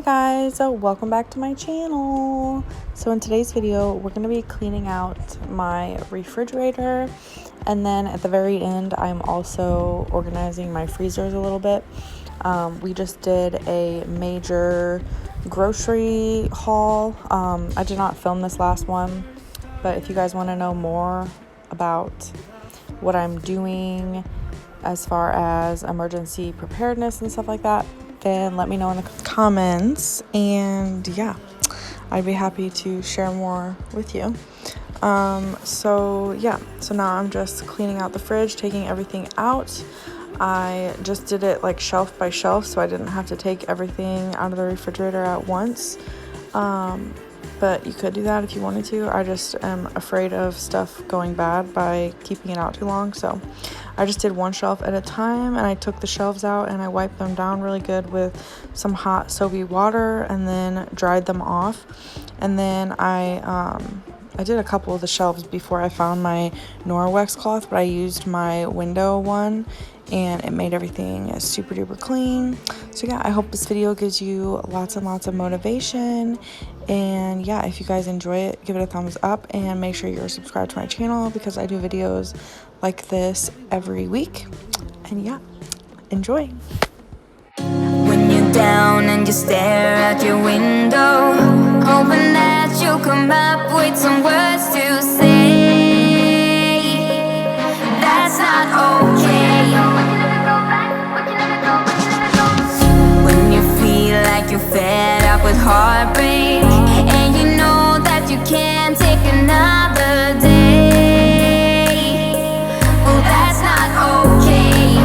guys, welcome back to my channel. So in today's video we're going to be cleaning out my refrigerator, and then at the very end I'm also organizing my freezers a little bit. We just did a major grocery haul. I did not film this last one, but if you guys want to know more about what I'm doing as far as emergency preparedness and stuff like that, then let me know in the comments, and yeah, I'd be happy to share more with you. So now I'm just cleaning out the fridge, taking everything out. I just did it like shelf by shelf, so I didn't have to take everything out of the refrigerator at once. But you could do that if you wanted to. I just am afraid of stuff going bad by keeping it out too long, so I just did one shelf at a time, and I took the shelves out and I wiped them down really good with some hot soapy water and then dried them off. And then I did a couple of the shelves before I found my Norwex cloth, but I used my window one and it made everything super duper clean. So yeah, I hope this video gives you lots and lots of motivation, and yeah, if you guys enjoy it, give it a thumbs up and make sure you're subscribed to my channel because I do videos like this every week. And yeah, enjoy. When you're down and you stare out your window, hoping that you'll come up with some words to say, that's not okay. When you feel like you're fed up with heartbreak, and you know that you can't take another day, well, that's not okay.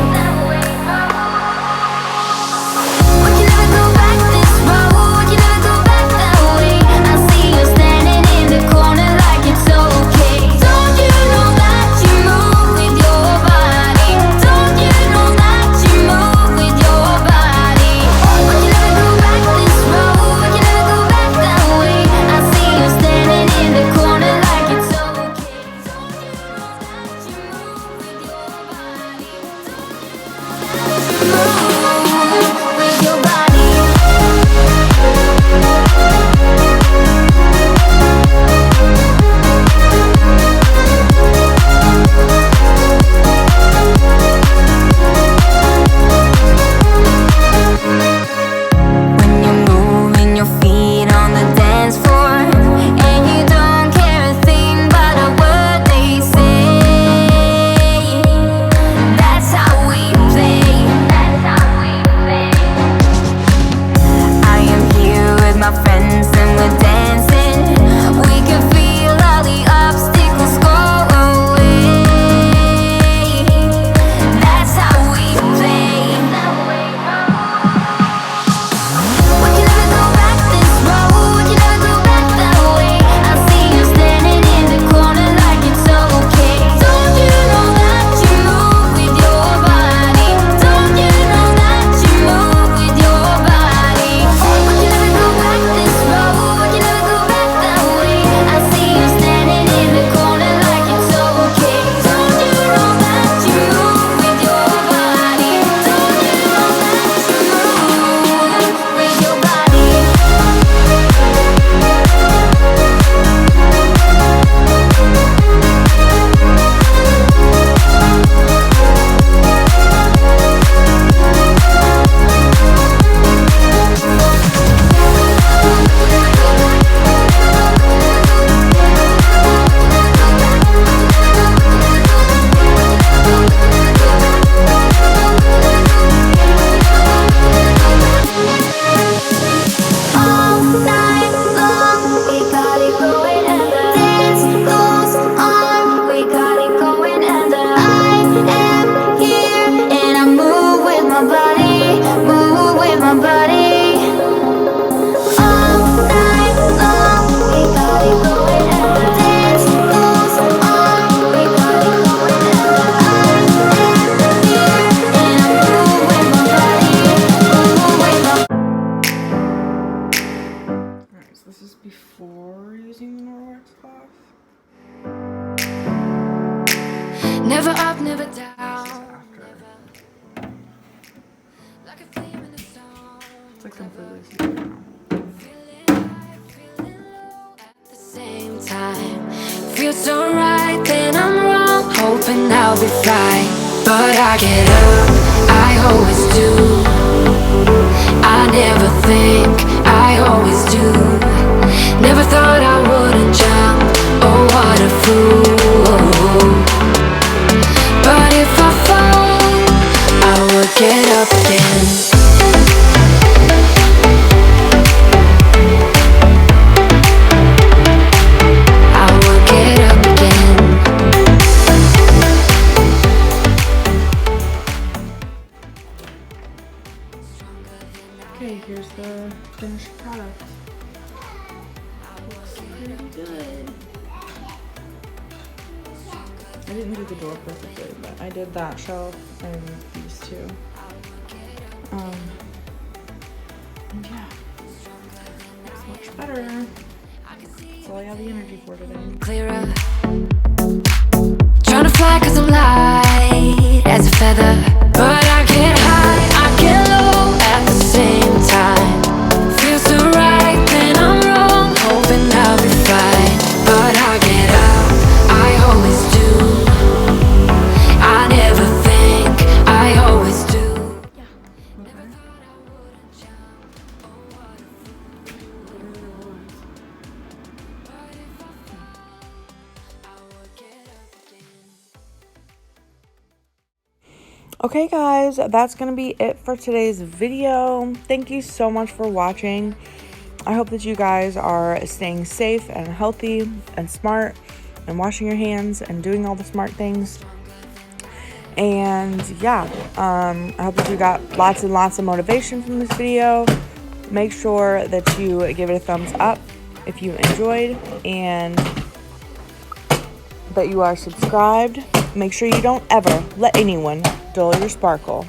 We can never go back this road, we can never go back that way. I see you standing in the corner like it's okay. Don't you know that you move with your body? Don't you know that you move with your body? We can never go back this road, we can never go back that way. I see you standing in the corner like it's okay. Don't you know that you move with your body? Don't you know that you move with your body? When you're moving your feet on the dance floor, and you don't care a thing about a word they say, that's how we play. That's how we play. I am here with my friends and we're dancing. We can feel all the obstacles go away. That's how we play. We can never go back this road, we can never go back that way. I see you standing in the corner like it's okay. Don't you know that you move with your body? Don't you know that you move with your body? We can never go back this road, we can never go back that way. I see you standing in the corner like it's okay. Don't you know that you move with your body? Don't you know that you move with your body? All night long, we got it going, and the dance goes on. We got it going, and I am here, and I move with my body, move with my body. All night long, we got it going, and the dance goes on. We got it going, and I am here, and I move with my body, move with my. Alright, so this is before using the Norwex cloth. Never up, never This is down. after. Like a flame in the sun. It's like completely see-through now. time. Feels so right, then I'm wrong, hoping I'll be fine. But I get up, I always do. I never think, I always do. Never thought I wouldn't jump, oh what a fool. But if I fall, I will get up again. Okay, here's the finished product. Looks pretty good. I didn't do the door perfectly, but I did that shelf and these two. And yeah, looks much better. That's all I have the energy for today. Clearer. Trying to fly 'cause I'm light as a feather, but I get high, I get low at the same time. Feels so right, then I'm wrong, hoping I'll be fine. But I get up, I always do. I never think, I always do. Never thought I wouldn't jump, oh what a fool. But if I fall, I will get up again. Okay guys, that's gonna be it for today's video. Thank you so much for watching. I hope that you guys are staying safe and healthy and smart and washing your hands and doing all the smart things. And yeah, I hope that you got lots and lots of motivation from this video. Make sure that you give it a thumbs up if you enjoyed and that you are subscribed. Make sure you don't ever let anyone dull your sparkle.